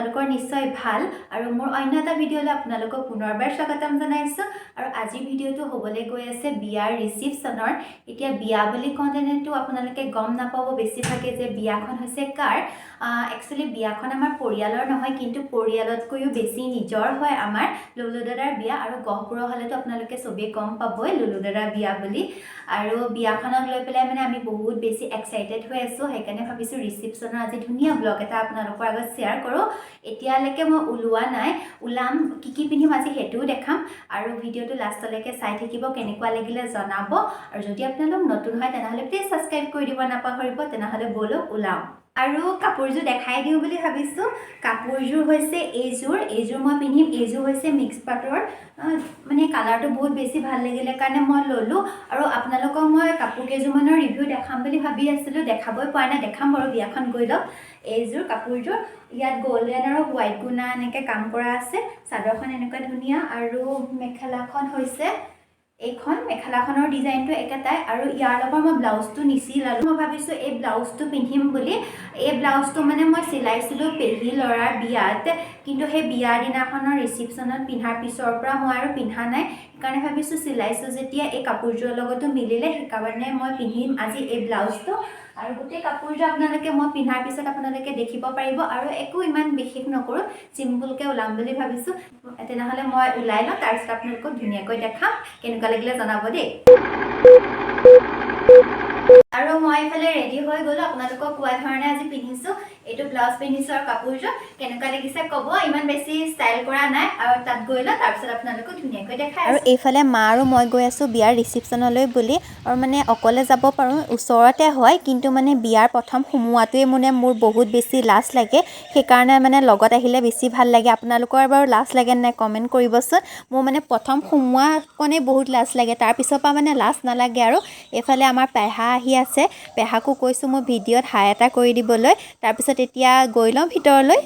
আপোনালোকৰ নিশ্চয় ভাল আৰু মোৰ অন্য এটা ভিডিঅ'লৈ আপোনালোকক পুনৰবাৰ স্বাগতম জনাইছোঁ আৰু আজিৰ ভিডিঅ'টো হ'বলৈ গৈ আছে বিয়াৰ ৰিসিপশ্যনৰ এতিয়া বিয়া বুলি কওঁতেতো আপোনালোকে গম নাপাব বেছিভাগে যে বিয়াখন হৈছে কাৰ একচুৱেলি বিয়াখন আমাৰ পৰিয়ালৰ নহয় কিন্তু পৰিয়ালতকৈও বেছি নিজৰ হয় আমাৰ লুলু দাদাৰ বিয়া আৰু গহপুৰৰ হ'লেতো আপোনালোকে চবেই গম পাবই লুলু দাদাৰ বিয়া বুলি আৰু বিয়াখনক লৈ পেলাই মানে আমি বহুত বেছি এক্সাইটেড হৈ আছোঁ সেইকাৰণে ভাবিছোঁ ৰিসিপশ্যনৰ আজি ধুনীয়া ব্লগ এটা আপোনালোকৰ আগত শ্বেয়াৰ কৰোঁ এতিয়ালৈকে মই ওলোৱা নাই ওলাম কি পিন্ধিম আজি সেইটোও দেখাম আৰু ভিডিঅ'টো লাষ্টলৈকে চাই থাকিব কেনেকুৱা লাগিলে জনাব আৰু যদি আপোনালোক নতুন হয় তেনেহ'লে প্লিজ ছাবস্ক্ৰাইব কৰি দিব নাপাহৰিব তেনেহ'লে ব'লক ওলাম আৰু কাপোৰযোৰ দেখাই দিওঁ বুলি ভাবিছোঁ কাপোৰযোৰ হৈছে এইযোৰ মই পিন্ধিম এইযোৰ হৈছে মিক্স পাটৰ মানে কালাৰটো বহুত বেছি ভাল লাগিলে কাৰণে মই ল'লোঁ আৰু আপোনালোকক মই কাপোৰ কেইযোৰমানৰ ৰিভিউ দেখাম বুলি ভাবি আছিলোঁ দেখাবই পৰা নাই দেখাম বাৰু বিয়াখন গৈ লওক এইযোৰ কাপোৰযোৰ ইয়াত গল্ডেন আৰু হোৱাইট গুণা এনেকৈ কাম কৰা আছে চাদৰখন এনেকুৱা ধুনীয়া আৰু মেখেলাখন হৈছে এইখন মেখেলাখনৰ ডিজাইনটো একেটাই আৰু ইয়াৰ লগত মই ব্লাউজটো নিচিলালোঁ মই ভাবিছোঁ এই ব্লাউজটো পিন্ধিম বুলি এই ব্লাউজটো মানে মই চিলাইছিলোঁ পেহী ল'ৰাৰ বিয়াত কিন্তু সেই বিয়াৰ দিনাখনৰ ৰিসিপশ্যনত পিন্ধাৰ পিছৰ পৰা মই আৰু পিন্ধা নাই সেইকাৰণে ভাবিছোঁ চিলাইছোঁ যেতিয়া এই কাপোৰযোৰৰ লগতো মিলিলে সেইকাৰণে মই পিন্ধিম আজি এই ব্লাউজটো আৰু গোটেই কাপোৰযোৰ আপোনালোকে মই পিন্ধাৰ পিছত আপোনালোকে দেখিব পাৰিব আৰু একো ইমান বিশেষ নকৰোঁ চিম্পুলকৈ ওলাম বুলি ভাবিছোঁ তেনেহ'লে মই ওলাই লওঁ তাৰপিছত আপোনালোকক ধুনীয়াকৈ দেখাম কেনেকুৱা লাগিলে জনাব দেই আৰু মই এইফালে ৰেডি হৈ গ'লোঁ আপোনালোকক কোৱা ধৰণে আজি পিন্ধিছোঁ এইটো ব্লাউজ পিন্ধিছোঁ আৰু কাপোৰযোৰ কেনেকুৱা লাগিছে ক'ব ইমান বেছি ষ্টাইল কৰা নাই আৰু তাত গৈ লওঁ তাৰপিছত আপোনালোকক ধুনীয়াকৈ দেখাই আৰু এইফালে মা আৰু মই গৈ আছোঁ বিয়াৰ ৰিসিপশ্যনলৈ বুলি আৰু মানে অকলে যাব পাৰোঁ ওচৰতে হয় কিন্তু মানে বিয়াৰ প্ৰথম সোমোৱাটোৱে মানে মোৰ বহুত বেছি লাজ লাগে সেইকাৰণে মানে লগত আহিলে বেছি ভাল লাগে আপোনালোকৰ বাৰু লাজ লাগে নাই কমেণ্ট কৰিবচোন মোৰ মানে প্ৰথম সোমোৱাকণেই বহুত লাজ লাগে তাৰপিছৰ পৰা মানে লাজ নালাগে আৰু এইফালে আমাৰ পেহা আহি আছে পেহাকো কৈছোঁ মই ভিডিঅ'ত হাই এটা কৰি দিবলৈ তাৰপিছত এতিয়া গৈ লওঁ ভিতৰলৈ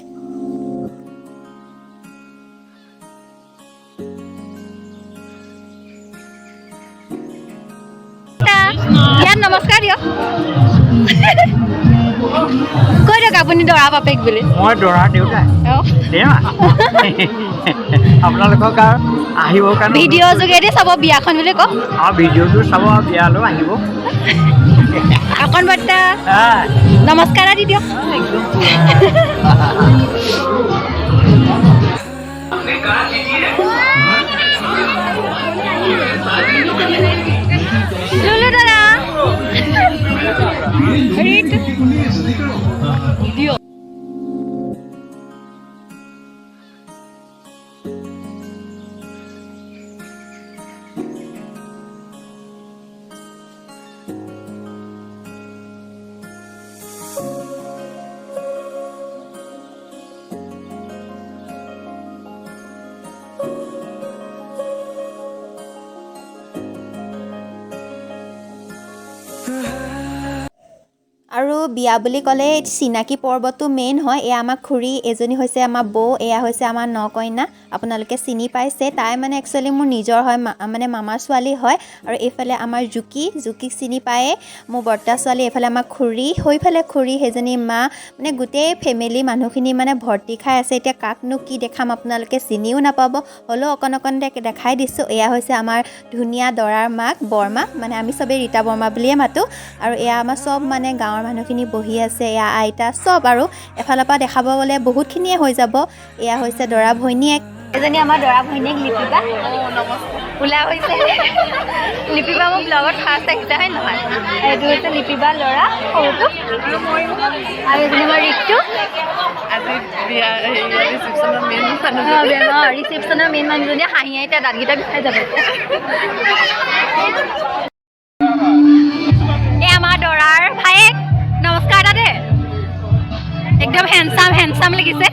ইয়াত নমস্কাৰ দিয়ক কৈ দিয়ক আপুনি দৰা বাপেক বুলি মই দৰা দেউতা আপোনালোকক আহিবৰ কাৰণে ভিডিঅ' যোগেদি চাব বিয়াখন বুলি কওক ভিডিঅ'টো চাব আৰু বিয়ালৈ আহিব অকণ বাৰ্তা নমস্কাৰ দি দিয়ক লুলু দাদা আৰু বিয়া বুলি ক'লে চিনাকি পৰ্বটো মেইন হয় এয়া আমাৰ খুৰী এজনী হৈছে আমাৰ বৌ এয়া হৈছে আমাৰ নকইনা আপোনালোকে চিনি পাইছে তাই মানে একচুৱেলি মোৰ নিজৰ হয় মানে মামাৰ ছোৱালী হয় আৰু এইফালে আমাৰ জুকিক চিনি পায়ে মোৰ বৰ্তা ছোৱালী এইফালে আমাৰ খুৰী হৈফালে খুৰী সেইজনী মা মানে গোটেই ফেমিলি মানুহখিনি মানে ভৰ্তি খাই আছে এতিয়া কাকনো কি দেখাম আপোনালোকে চিনিও নাপাব হ'লেও অকণ দেখাই দিছোঁ এয়া হৈছে আমাৰ ধুনীয়া দৰাৰ মাক বৰমা মানে আমি চবেই ৰীতা বৰমা বুলিয়ে মাতোঁ আৰু এয়া আমাৰ চব মানে গাঁৱৰ মানুহখিনি বহি আছে এয়া আইতা চব আৰু এফালৰ পৰা দেখাব গ'লে বহুতখিনিয়ে হৈ যাব এয়া হৈছে দৰা ভৈনীয়েক এজনী আমাৰ দৰা ভৈনীয়েক লিপিকা ওলা হৈছে লিপিবা মোৰ ব্লগত ফাৰ্ষ্ট আহিছে হয় নহয় এইটো হৈছে লিপিবা ল'ৰা সৰুটো আৰু এজনী আমাৰ ৰিকটো ৰিচিপশ্যনৰ মেইন মানুহজনী হাঁহি এতিয়া দাঁতকেইটা বিষাই যাব এই আমাৰ দৰাৰ ভায়েক নমস্কাৰ দাদা একদম হেণ্ডচাম লাগিছে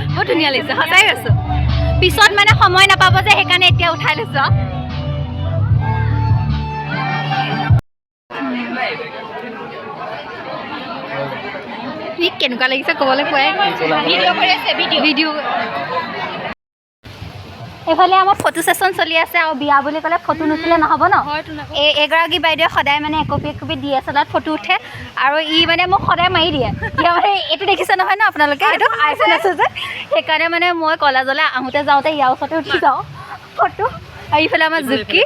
বহুত ধুনীয়া লাগিছে সঁচাই কৈছোঁ পিছত মানে সময় নাপাব যে সেইকাৰণে এতিয়া উঠাই লৈছোঁ কেনেকুৱা লাগিছে ক'বলৈ কোৱাই ভিডিঅ' এইফালে আমাৰ ফটো সেশন চলি আছে আৰু বিয়া বুলি ক'লে ফটো নুঠিলে নহ'ব ন এগৰাকী বাইদেৱে সদায় মানে একপি DSLR ফটো উঠে আৰু ই মানে মোক সদায় মাৰি দিয়ে এতিয়া মানে এইটো দেখিছে নহয় ন আপোনালোকে এইটো আইফোন আছে যে সেইকাৰণে মানে মই কলেজলৈ আহোঁতে যাওঁতে ইয়াৰ ওচৰতে উঠি যাওঁ ফটো আৰু ইফালে আমাৰ জুকি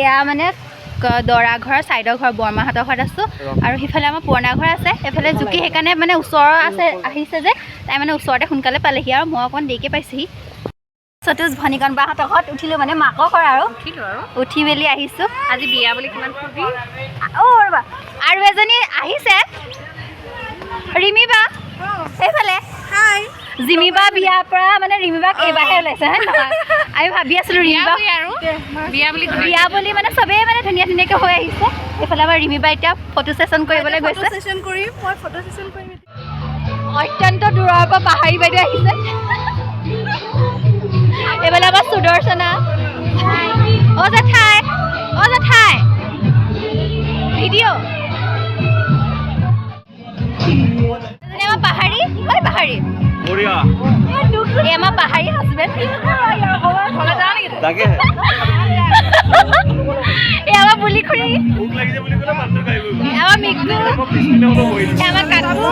এয়া মানে দৰা ঘৰ চাইডৰ ঘৰ বৰমাহঁতৰ ঘৰত আছোঁ আৰু সিফালে আমাৰ পুৰণা ঘৰ আছে এইফালে জুকি সেইকাৰণে মানে ওচৰৰ আছে আহিছে যে তাই মানে ওচৰতে সোনকালে পালেহি আৰু মই অকণমান দেৰিকৈ পাইছোঁহি সতোষ ভনীকণ বাহঁতৰ ঘৰত উঠিলোঁ মানে মাকৰ ঘৰ আৰু উঠি মেলি আহিছোঁ আজি বিয়া বুলি কিমান ফূৰ্তি ৰ'বা আৰু এজনী আহিছে ৰিমি বা এইফালে জিমি বা বিয়াৰ পৰা মানে ৰিমি বাক এইবাৰহে ওলাইছে হয় নহয় আমি ভাবি আছিলোঁ ৰিমি বা আৰু বিয়া বুলি মানে চবেই মানে ধুনীয়াকৈ হৈ আহিছে এইফালে আমাৰ ৰিমি বা এতিয়া ফটো ছেশ্যন কৰিবলৈ গৈছে অত্যন্ত দূৰৰ পৰা পাহাৰী বাইদেউ আহিছে এইফালে আমাৰ সুদৰ্শনা অ জেঠাই ভিডিঅ' আমাৰ পাহাৰী হয় পাহাৰী এই আমাৰ পাহাৰী হাজবেণ্ড এই আমাৰ বুলি খুৰী আমাৰ মিকু আমাৰ কাকু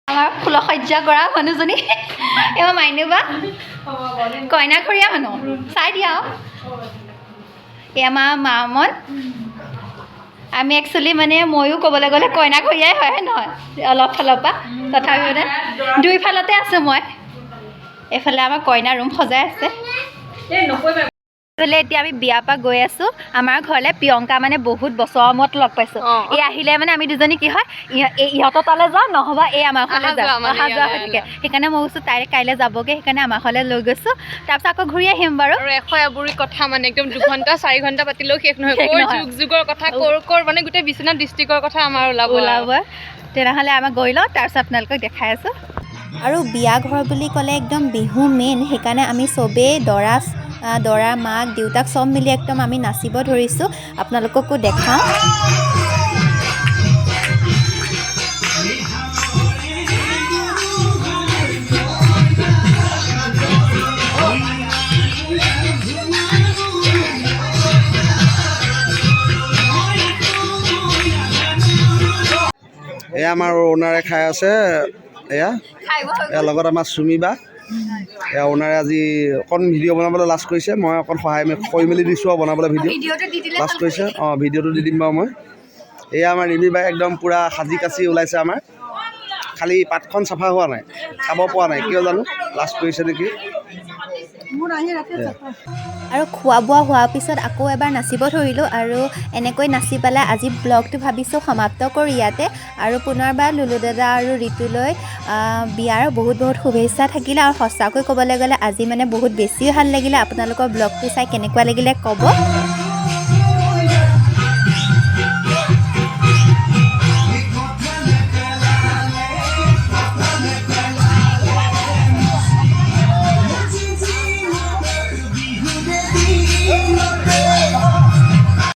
আমাৰ ফুলসজ্জা কৰা মানুহজনী এবাৰ মাইনু বা কইনাঘৰীয়া মানুহ চাই দিয়া এই আমাৰ মামন আমি একচুৱেলি মানে ময়ো ক'বলৈ গ'লে কইনাঘৰীয়াই হয় নহয় অলপ ফালৰ পৰা তথাপি মানে দুইফালতে আছোঁ মই এইফালে আমাৰ কইনা ৰুম সজাই আছে এতিয়া আমি বিয়াৰ পৰা গৈ আছোঁ আমাৰ ঘৰলৈ প্ৰিয়ংকা মানে বহুত বছৰৰ মূৰত লগ পাইছোঁ এই আহিলে মানে আমি দুজনী কি হয় ইহঁতৰ তালৈ যাওঁ নহ'বা এই আমাৰ ঘৰলৈ যাওঁ অহা যোৱা হৈ থাকে সেইকাৰণে মই কৈছোঁ তাই কাইলৈ যাবগৈ সেইকাৰণে আমাৰ ঘৰলৈ লৈ গৈছোঁ তাৰপিছত আকৌ ঘূৰি আহিম বাৰু আৰু এশ এবুৰি কথা মানে একদম 2 ঘণ্টা 4 ঘণ্টা পাতিলেও শেষ নহয় ক'ৰ যুগৰ কথা ক'ৰ মানে গোটেই বিশ্বনাথ ডিষ্ট্ৰিক্টৰ কথা আমাৰ ওলাব তেনেহ'লে আমাক গৈ লওঁ তাৰপিছত আপোনালোকক দেখাই আছোঁ আৰু বিয়া ঘৰ বুলি ক'লে একদম বিহু মেইন সেইকাৰণে আমি চবেই দৰা মাক দেউতাক চব মিলি একদম আমি নাচিব ধৰিছোঁ আপোনালোককো দেখাওঁ এয়া আমাৰ অ'নাৰে খাই আছে এয়া লগত আমাৰ চুমি বা এয়া অ'নাৰে আজি অকণ ভিডিঅ' বনাবলৈ লাষ্ট কৰিছে মই অকণ সহায় কৰি মেলি দিছোঁ আৰু বনাবলৈ ভিডিঅ' লাষ্ট কৰিছে ভিডিঅ'টো দি দিম বাৰু মই এয়া আমাৰ ৰিমি বাই একদম পূৰা সাজি কাচি ওলাইছে আমাৰ খালি পাতখন চাফা হোৱা নাই খাব পৰা নাই কিয় জানো লাষ্ট কৰিছে নেকি আৰু খোৱা বোৱা হোৱাৰ পিছত আকৌ এবাৰ নাচিব ধৰিলোঁ আৰু এনেকৈ নাচি পেলাই আজি ব্লগটো ভাবিছোঁ সমাপ্ত কৰি ইয়াতে আৰু পুনৰবাৰ লুলু দাদা আৰু ঋতুলৈ বিয়াৰ বহুত শুভেচ্ছা থাকিলে আৰু সঁচাকৈ ক'বলৈ গ'লে আজি মানে বহুত বেছি ভাল লাগিলে আপোনালোকৰ ব্লগটো চাই কেনেকুৱা লাগিলে ক'ব